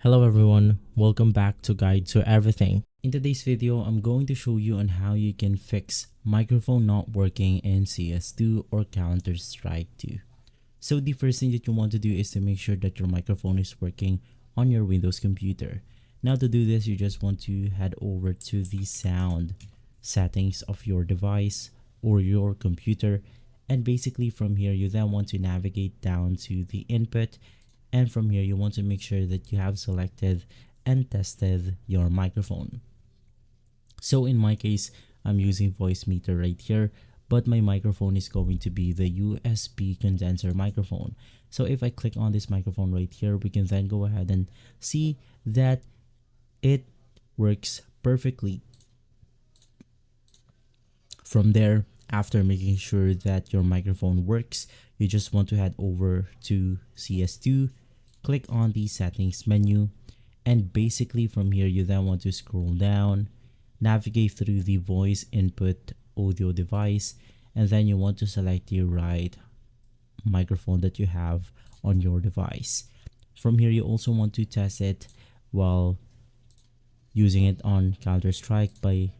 Hello everyone, welcome back to Guide to Everything. In today's video, I'm going to show you on how you can fix microphone not working in CS2 or Counter-Strike 2. So the first thing that you want to do is to make sure that your microphone is working on your Windows computer. Now to do this, you just want to head over to the sound settings of your device or your computer, and basically from here you then want to navigate down to the input, and from here you want to make sure that you have selected and tested your microphone. So in my case, I'm using voice meter right here, but my microphone is going to be the USB condenser microphone. So if I click on this microphone right here, we can then go ahead and see that it works perfectly. From there, after making sure that your microphone works, you just want to head over to CS2, click on the settings menu, and basically from here you then want to scroll down, navigate through the voice input audio device, and then you want to select the right microphone that you have on your device. From here you also want to test it while using it on Counter-Strike by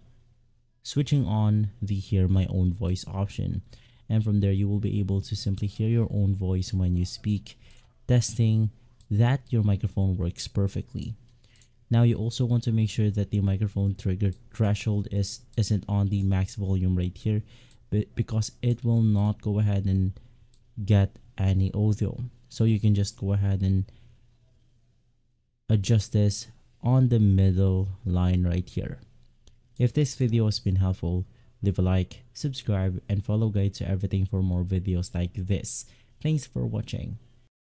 switching on the hear my own voice option, and from there you will be able to simply hear your own voice when you speak, testing that your microphone works perfectly. Now you also want to make sure that the microphone trigger threshold isn't on the max volume right here, because it will not go ahead and get any audio. So you can just go ahead and adjust this on the middle line right here. If this video has been helpful, leave a like, subscribe, and follow Guide to Everything for more videos like this. Thanks for watching.